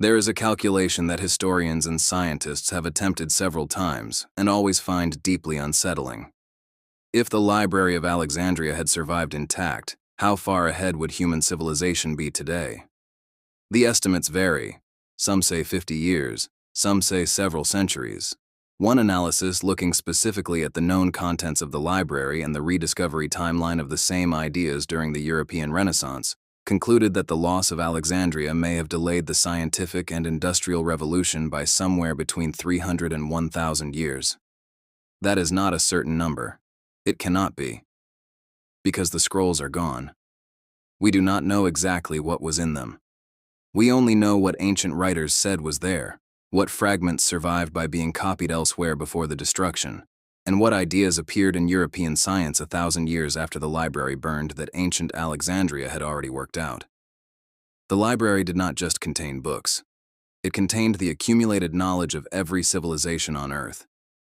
There is a calculation that historians and scientists have attempted several times and always find deeply unsettling. If the Library of Alexandria had survived intact, how far ahead would human civilization be today? The estimates vary. Some say 50 years, some say several centuries. One analysis, looking specifically at the known contents of the library and the rediscovery timeline of the same ideas during the European Renaissance, concluded that the loss of Alexandria may have delayed the scientific and industrial revolution by somewhere between 300 and 1,000 years. That is not a certain number. It cannot be. Because the scrolls are gone. We do not know exactly what was in them. We only know what ancient writers said was there, what fragments survived by being copied elsewhere before the destruction, and what ideas appeared in European science 1,000 years after the library burned that ancient Alexandria had already worked out. The library did not just contain books. It contained the accumulated knowledge of every civilization on Earth,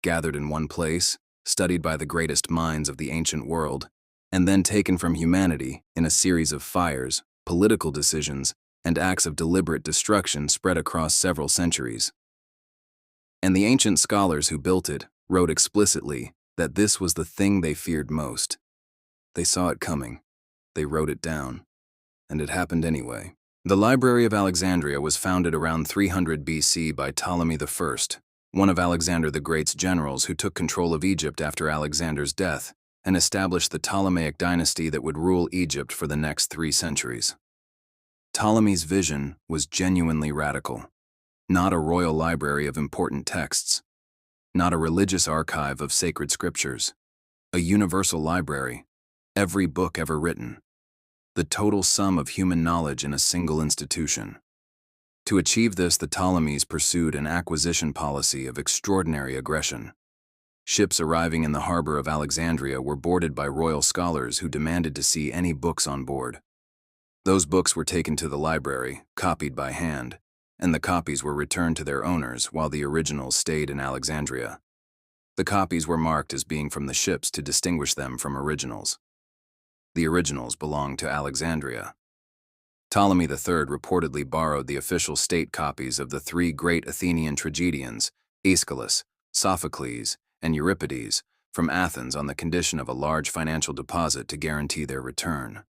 gathered in one place, studied by the greatest minds of the ancient world, and then taken from humanity in a series of fires, political decisions, and acts of deliberate destruction spread across several centuries. And the ancient scholars who built it wrote explicitly that this was the thing they feared most. They saw it coming. They wrote it down. And it happened anyway. The Library of Alexandria was founded around 300 BC by Ptolemy I, one of Alexander the Great's generals who took control of Egypt after Alexander's death and established the Ptolemaic dynasty that would rule Egypt for the next 3 centuries. Ptolemy's vision was genuinely radical. Not a royal library of important texts, not a religious archive of sacred scriptures, a universal library, every book ever written, the total sum of human knowledge in a single institution. To achieve this, the Ptolemies pursued an acquisition policy of extraordinary aggression. Ships arriving in the harbor of Alexandria were boarded by royal scholars who demanded to see any books on board. Those books were taken to the library, copied by hand, and the copies were returned to their owners while the originals stayed in Alexandria. The copies were marked as being from the ships to distinguish them from originals. The originals belonged to Alexandria. Ptolemy III reportedly borrowed the official state copies of the 3 great Athenian tragedians, Aeschylus, Sophocles, and Euripides, from Athens on the condition of a large financial deposit to guarantee their return.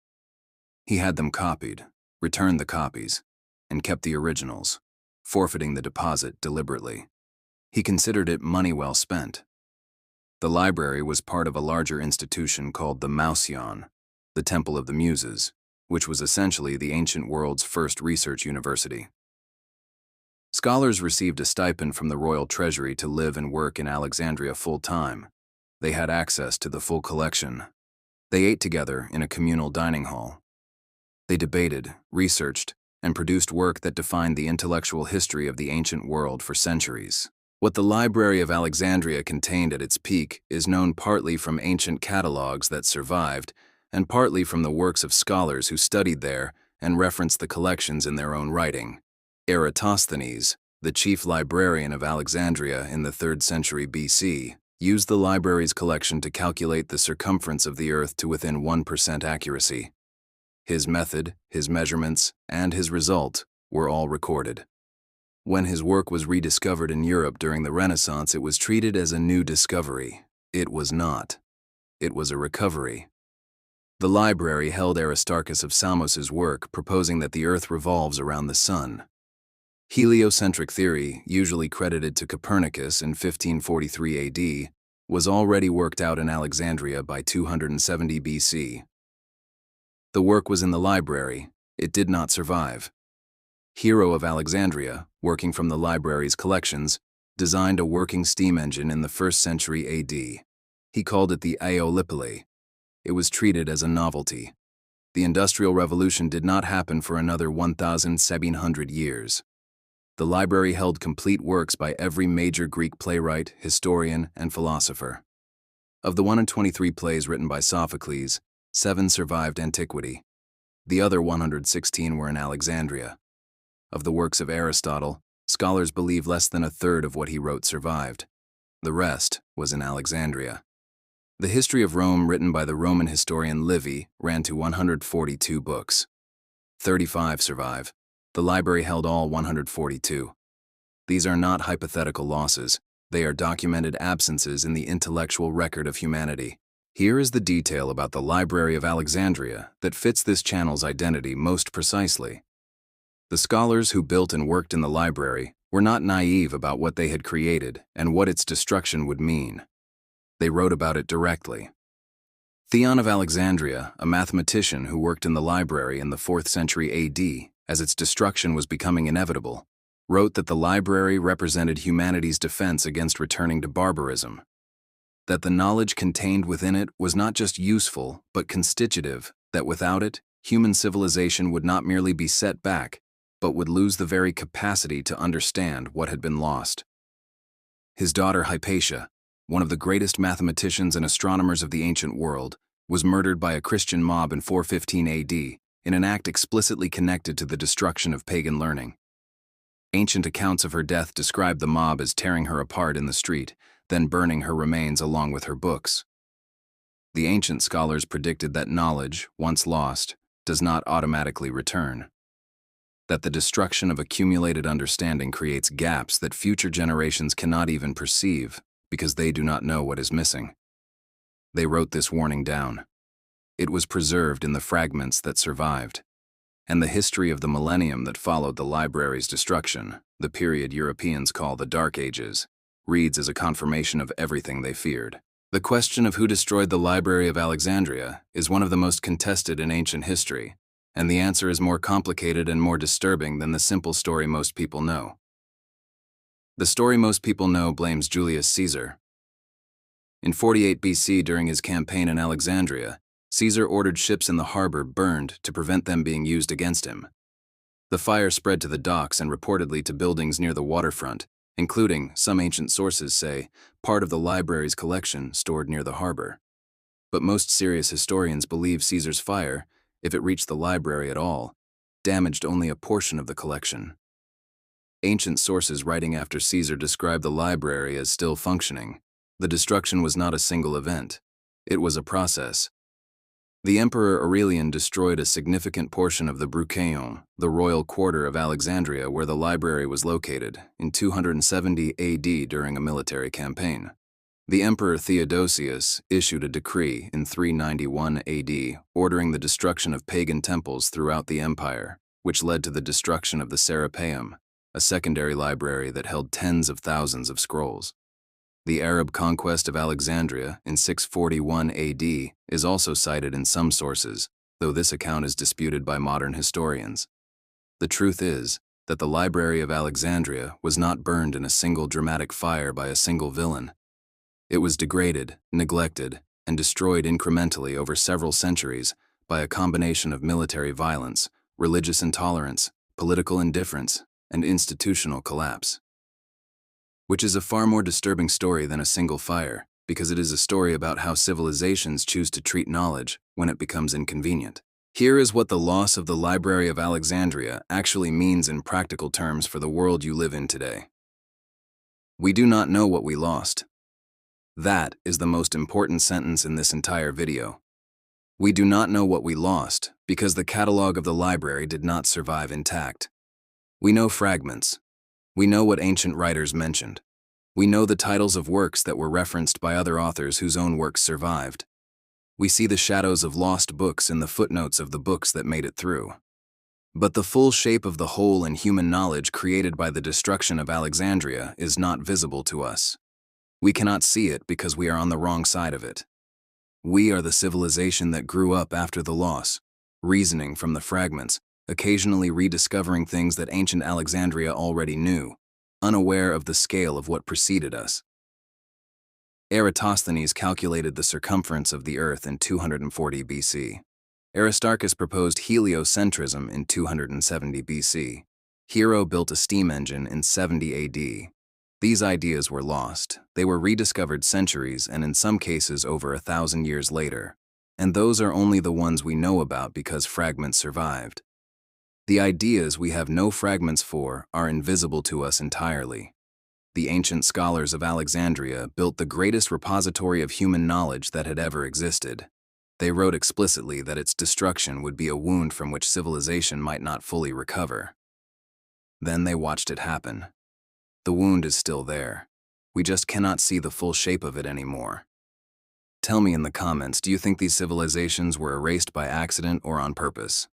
He had them copied, returned the copies, and kept the originals, forfeiting the deposit deliberately. He considered it money well spent. The library was part of a larger institution called the Mouseion, the Temple of the Muses, which was essentially the ancient world's first research university. Scholars received a stipend from the royal treasury to live and work in Alexandria full-time. They had access to the full collection. They ate together in a communal dining hall. They debated, researched, and produced work that defined the intellectual history of the ancient world for centuries. What the Library of Alexandria contained at its peak is known partly from ancient catalogs that survived, and partly from the works of scholars who studied there and referenced the collections in their own writing. Eratosthenes, the chief librarian of Alexandria in the 3rd century BC, used the library's collection to calculate the circumference of the Earth to within 1% accuracy. His method, his measurements, and his result were all recorded. When his work was rediscovered in Europe during the Renaissance, it was treated as a new discovery. It was not. It was a recovery. The library held Aristarchus of Samos's work proposing that the Earth revolves around the sun. Heliocentric theory, usually credited to Copernicus in 1543 AD, was already worked out in Alexandria by 270 BC. The work was in the library. It did not survive. Hero of Alexandria, working from the library's collections, designed a working steam engine in the 1st century AD. He called it the Aeolipile. It was treated as a novelty. The Industrial Revolution did not happen for another 1,700 years. The library held complete works by every major Greek playwright, historian, and philosopher. Of the 123 plays written by Sophocles, 7 survived antiquity. The other 116 were in Alexandria. Of the works of Aristotle, scholars believe less than a third of what he wrote survived. The rest was in Alexandria. The history of Rome, written by the Roman historian Livy, ran to 142 books. 35 survive. The library held all 142. These are not hypothetical losses. They are documented absences in the intellectual record of humanity. Here is the detail about the Library of Alexandria that fits this channel's identity most precisely. The scholars who built and worked in the library were not naive about what they had created and what its destruction would mean. They wrote about it directly. Theon of Alexandria, a mathematician who worked in the library in the 4th century AD, as its destruction was becoming inevitable, wrote that the library represented humanity's defense against returning to barbarism, that the knowledge contained within it was not just useful but constitutive, that without it, human civilization would not merely be set back, but would lose the very capacity to understand what had been lost. His daughter Hypatia, one of the greatest mathematicians and astronomers of the ancient world, was murdered by a Christian mob in 415 AD in an act explicitly connected to the destruction of pagan learning. Ancient accounts of her death describe the mob as tearing her apart in the street, then burning her remains along with her books. The ancient scholars predicted that knowledge, once lost, does not automatically return, that the destruction of accumulated understanding creates gaps that future generations cannot even perceive because they do not know what is missing. They wrote this warning down. It was preserved in the fragments that survived. And the history of the millennium that followed the library's destruction, the period Europeans call the Dark Ages, reads as a confirmation of everything they feared. The question of who destroyed the Library of Alexandria is one of the most contested in ancient history, and the answer is more complicated and more disturbing than the simple story most people know. The story most people know blames Julius Caesar. In 48 BC, during his campaign in Alexandria, Caesar ordered ships in the harbor burned to prevent them being used against him. The fire spread to the docks and reportedly to buildings near the waterfront, including, some ancient sources say, part of the library's collection stored near the harbor. But most serious historians believe Caesar's fire, if it reached the library at all, damaged only a portion of the collection. Ancient sources writing after Caesar describe the library as still functioning. The destruction was not a single event. It was a process. The Emperor Aurelian destroyed a significant portion of the Brucheion, the royal quarter of Alexandria where the library was located, in 270 AD during a military campaign. The Emperor Theodosius issued a decree in 391 AD ordering the destruction of pagan temples throughout the empire, which led to the destruction of the Serapeum, a secondary library that held tens of thousands of scrolls. The Arab conquest of Alexandria in 641 AD is also cited in some sources, though this account is disputed by modern historians. The truth is that the Library of Alexandria was not burned in a single dramatic fire by a single villain. It was degraded, neglected, and destroyed incrementally over several centuries by a combination of military violence, religious intolerance, political indifference, and institutional collapse. Which is a far more disturbing story than a single fire, because it is a story about how civilizations choose to treat knowledge when it becomes inconvenient. Here is what the loss of the Library of Alexandria actually means in practical terms for the world you live in today. We do not know what we lost. That is the most important sentence in this entire video. We do not know what we lost because the catalog of the library did not survive intact. We know fragments. We know what ancient writers mentioned. We know the titles of works that were referenced by other authors whose own works survived. We see the shadows of lost books in the footnotes of the books that made it through. But the full shape of the whole in human knowledge created by the destruction of Alexandria is not visible to us. We cannot see it because we are on the wrong side of it. We are the civilization that grew up after the loss, reasoning from the fragments, occasionally rediscovering things that ancient Alexandria already knew, unaware of the scale of what preceded us. Eratosthenes calculated the circumference of the Earth in 240 BC. Aristarchus proposed heliocentrism in 270 BC. Hero built a steam engine in 70 AD. These ideas were lost. They were rediscovered centuries and in some cases over 1,000 years later. And those are only the ones we know about because fragments survived. The ideas we have no fragments for are invisible to us entirely. The ancient scholars of Alexandria built the greatest repository of human knowledge that had ever existed. They wrote explicitly that its destruction would be a wound from which civilization might not fully recover. Then they watched it happen. The wound is still there. We just cannot see the full shape of it anymore. Tell me in the comments, do you think these civilizations were erased by accident or on purpose?